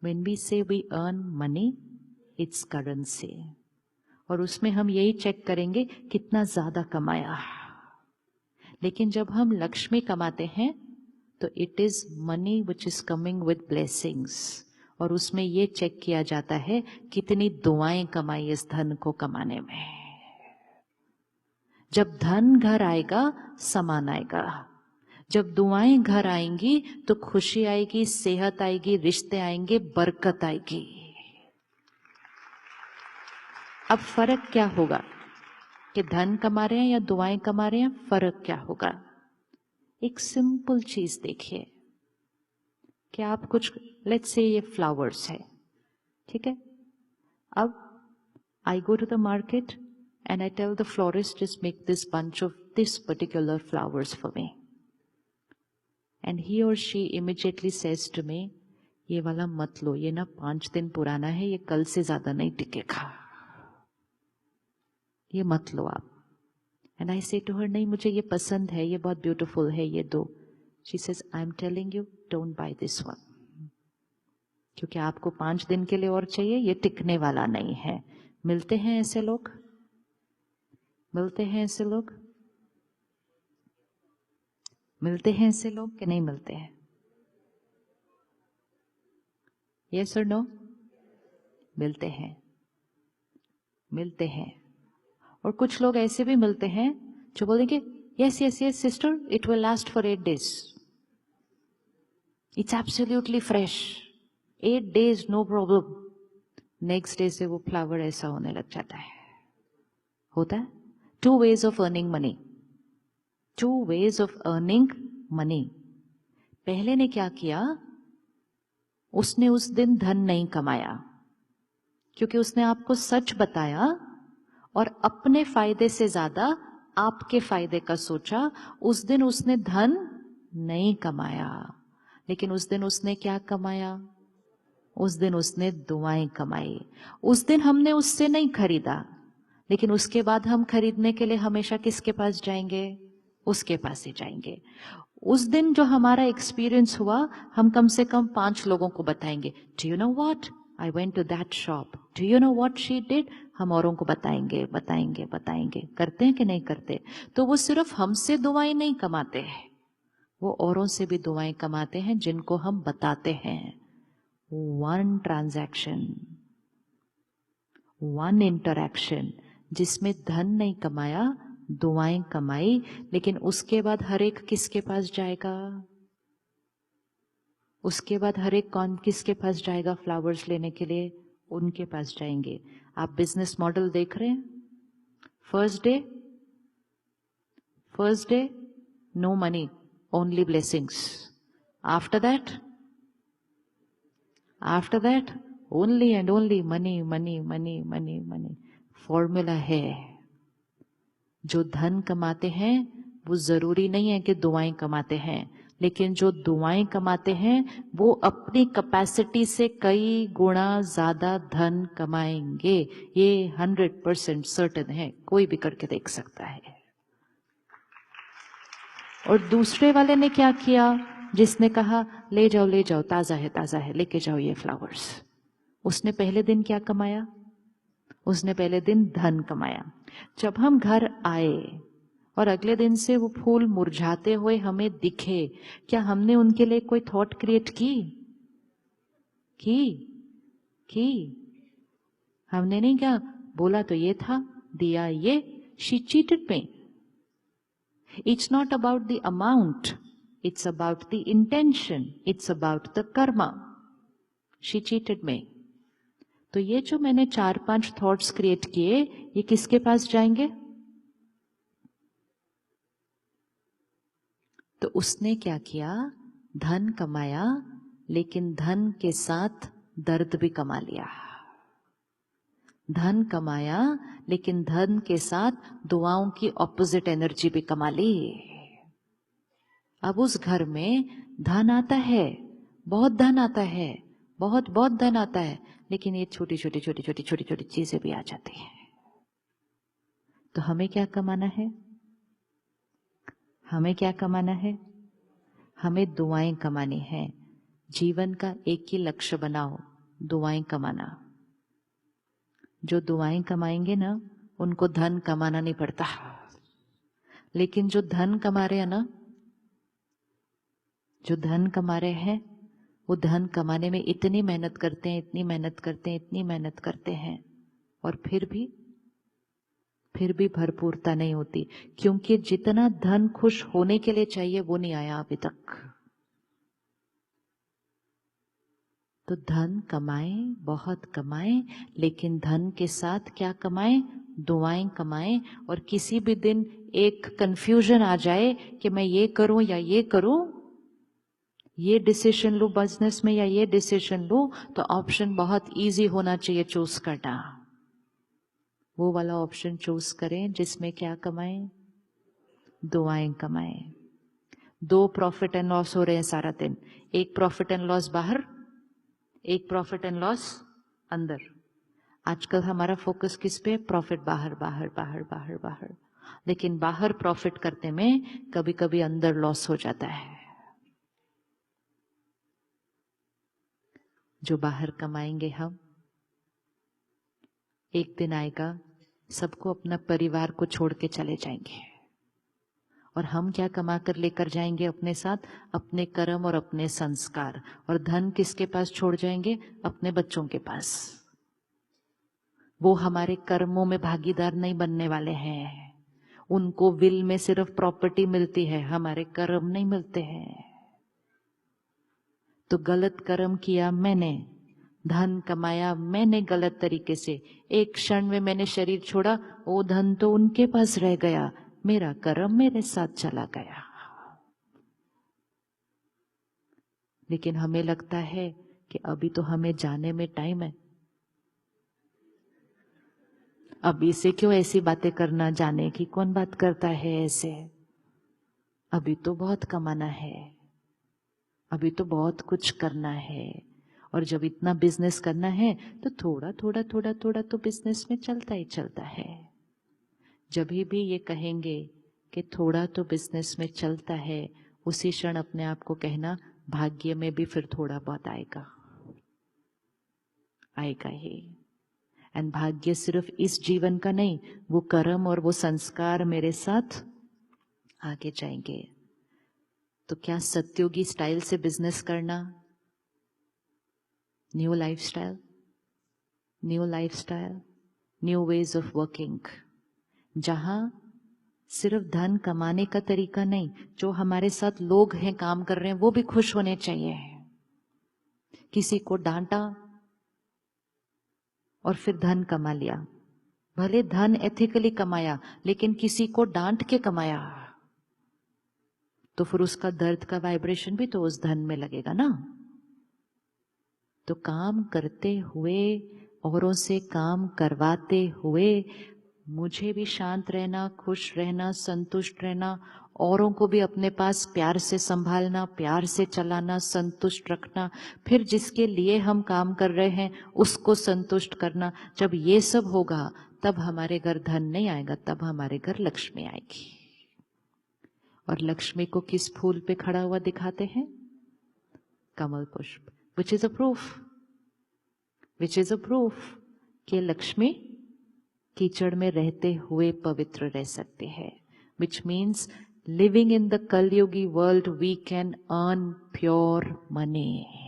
When we say we earn money, it's currency. और उसमें हम यही चेक करेंगे कितना ज्यादा कमाया. लेकिन जब हम लक्ष्मी कमाते हैं तो it is money which is coming with blessings. और उसमें ये चेक किया जाता है कितनी दुआएं कमाई इस धन को कमाने में. जब धन घर आएगा, सामान आएगा. जब दुआएं घर आएंगी तो खुशी आएगी, सेहत आएगी, रिश्ते आएंगे, बरकत आएगी. अब फर्क क्या होगा कि धन कमा रहे हैं या दुआएं कमा रहे हैं? फर्क क्या होगा? एक सिंपल चीज देखिए कि आप कुछ, लेट्स से ये फ्लावर्स है, ठीक है. अब I go to the market and I tell the florist just make this bunch of this particular flowers for me. And he और she immediately says to me, ये वाला मत लो, ये ना 5 दिन पुराना है, ये कल से ज्यादा नहीं टिकेगा, ये मत लो आप. एंड आई से टू हर, नहीं मुझे ये पसंद है, ये बहुत ब्यूटीफुल है, ये दो. She says, I am telling you don't by this one, क्योंकि आपको 5 दिन के लिए और चाहिए, ये टिकने वाला नहीं है. मिलते हैं ऐसे लोग? मिलते हैं ऐसे लोग? मिलते हैं ऐसे लोग कि नहीं मिलते हैं? यस और नो? मिलते हैं, मिलते हैं. और कुछ लोग ऐसे भी मिलते हैं जो बोलेंगे, yes yes yes sister, it will last for 8 days. It's absolutely fresh, 8 days no problem. Next day से वो फ्लावर ऐसा होने लग जाता है. होता है. 2 ways of earning money. 2 ways of earning money. पहले ने क्या किया, उसने उस दिन धन नहीं कमाया क्योंकि उसने आपको सच बताया और अपने फायदे से ज्यादा आपके फायदे का सोचा. उस दिन उसने धन नहीं कमाया, लेकिन उस दिन उसने क्या कमाया? उस दिन उसने दुआएं कमाई. उस दिन हमने उससे नहीं खरीदा, लेकिन उसके बाद हम खरीदने के लिए हमेशा किसके पास जाएंगे? उसके पास ही जाएंगे. उस दिन जो हमारा एक्सपीरियंस हुआ, हम कम से कम 5 लोगों को बताएंगे. Do you know what, I went to that shop, do you know what she did. हम औरों को बताएंगे बताएंगे बताएंगे. करते हैं कि नहीं करते? तो वो सिर्फ हमसे दुआएं नहीं कमाते हैं, वो औरों से भी दुआएं कमाते हैं जिनको हम बताते हैं. 1 ट्रांजैक्शन, 1 इंटरैक्शन जिसमें धन नहीं कमाया, दुआएं कमाई. लेकिन उसके बाद हर एक किसके पास जाएगा? उसके बाद हर एक कौन किसके पास जाएगा फ्लावर्स लेने के लिए? उनके पास जाएंगे. आप बिजनेस मॉडल देख रहे हैं. First day no money, only blessings. After that only and only money money money money money. Formula है. जो धन कमाते हैं वो जरूरी नहीं है कि दुआएं कमाते हैं, लेकिन जो दुआएं कमाते हैं वो अपनी कैपेसिटी से कई गुना ज्यादा धन कमाएंगे. ये 100% सर्टेन है, कोई भी करके देख सकता है. और दूसरे वाले ने क्या किया, जिसने कहा ले जाओ ताजा है लेके जाओ ये फ्लावर्स. उसने पहले दिन क्या कमाया? उसने पहले दिन धन कमाया. जब हम घर आए और अगले दिन से वो फूल मुरझाते हुए हमें दिखे, क्या हमने उनके लिए कोई थॉट क्रिएट की? हमने नहीं. क्या बोला तो ये था, दिया ये. She cheated me. It's not about the amount, it's about the intention, it's about the Karma. She cheated मी. तो ये जो मैंने 4-5 थॉट्स क्रिएट किए, ये किसके पास जाएंगे? तो उसने क्या किया? धन कमाया, लेकिन धन के साथ दर्द भी कमा लिया. धन कमाया, लेकिन धन के साथ दुआओं की ऑपोजिट एनर्जी भी कमा ली. अब उस घर में धन आता है, बहुत धन आता है, बहुत धन आता है, लेकिन ये छोटी छोटी चीजें भी आ जाती हैं. तो हमें क्या कमाना है? हमें क्या कमाना है? हमें दुआएं कमानी है. जीवन का एक ही लक्ष्य बनाओ, दुआएं कमाना। जो दुआएं कमाएंगे ना, उनको धन कमाना नहीं पड़ता। लेकिन जो धन कमा रहे हैं ना, जो धन कमा रहे हैं, वो धन कमाने में इतनी मेहनत करते हैं, इतनी मेहनत करते हैं, इतनी मेहनत करते हैं, और फिर भी भरपूरता नहीं होती, क्योंकि जितना धन खुश होने के लिए चाहिए वो नहीं आया अभी तक। तो धन कमाएं, बहुत कमाएं, लेकिन धन के साथ क्या कमाएं? दुआएं कमाएं। और किसी भी दिन एक कंफ्यूजन आ जाए कि मैं ये करूं या ये करूं, ये डिसीजन लूं बिजनेस में या ये डिसीजन लूं, तो ऑप्शन बहुत इजी होना चाहिए चूज करना। वो वाला ऑप्शन चूज करें जिसमें क्या कमाएं? दुआएं कमाएं। 2 प्रॉफिट एंड लॉस हो रहे हैं सारा दिन। एक प्रॉफिट एंड लॉस बाहर, एक प्रॉफिट एंड लॉस अंदर। आजकल हमारा फोकस किस पे? प्रॉफिट बाहर बाहर बाहर बाहर बाहर। लेकिन बाहर प्रॉफिट करने में कभी कभी अंदर लॉस हो जाता है। जो बाहर कमाएंगे हम, एक दिन आएगा सबको अपना परिवार को छोड़ के चले जाएंगे। और हम क्या कमा कर लेकर जाएंगे अपने साथ? अपने कर्म और अपने संस्कार। और धन किसके पास छोड़ जाएंगे? अपने बच्चों के पास। वो हमारे कर्मों में भागीदार नहीं बनने वाले हैं। उनको विल में सिर्फ प्रॉपर्टी मिलती है, हमारे कर्म नहीं मिलते हैं। तो गलत कर्म किया मैंने, धन कमाया मैंने गलत तरीके से, एक क्षण में मैंने शरीर छोड़ा, वो धन तो उनके पास रह गया, मेरा कर्म मेरे साथ चला गया। लेकिन हमें लगता है कि अभी तो हमें जाने में टाइम है, अभी से क्यों ऐसी बातें करना, जाने की कौन बात करता है ऐसे, अभी तो बहुत कमाना है, अभी तो बहुत कुछ करना है। और जब इतना बिजनेस करना है तो थोड़ा थोड़ा थोड़ा थोड़ा तो बिजनेस में चलता ही चलता है। जब भी ये कहेंगे कि थोड़ा तो बिजनेस में चलता है, उसी क्षण अपने आप को कहना भाग्य में भी फिर थोड़ा बहुत आएगा, आएगा ही। एंड भाग्य सिर्फ इस जीवन का नहीं, वो कर्म और वो संस्कार मेरे साथ आगे जाएंगे। तो क्या सत्योगी स्टाइल से बिजनेस करना? New lifestyle, new lifestyle, new ways of working, जहां सिर्फ धन कमाने का तरीका नहीं, जो हमारे साथ लोग हैं काम कर रहे हैं वो भी खुश होने चाहिए। किसी को डांटा और फिर धन कमा लिया, भले धन एथिकली कमाया, लेकिन किसी को डांट के कमाया, तो फिर उसका दर्द का वाइब्रेशन भी तो उस धन में लगेगा ना। तो काम करते हुए, औरों से काम करवाते हुए, मुझे भी शांत रहना, खुश रहना, संतुष्ट रहना, औरों को भी अपने पास प्यार से संभालना, प्यार से चलाना, संतुष्ट रखना, फिर जिसके लिए हम काम कर रहे हैं उसको संतुष्ट करना। जब ये सब होगा तब हमारे घर धन नहीं आएगा, तब हमारे घर लक्ष्मी आएगी। और लक्ष्मी को किस फूल पे खड़ा हुआ दिखाते हैं? कमल पुष्प, which is a proof कि लक्ष्मी कीचड़ में रहते हुए पवित्र रह सकते हैं। Which means living in the Kalyugi world we can earn pure money.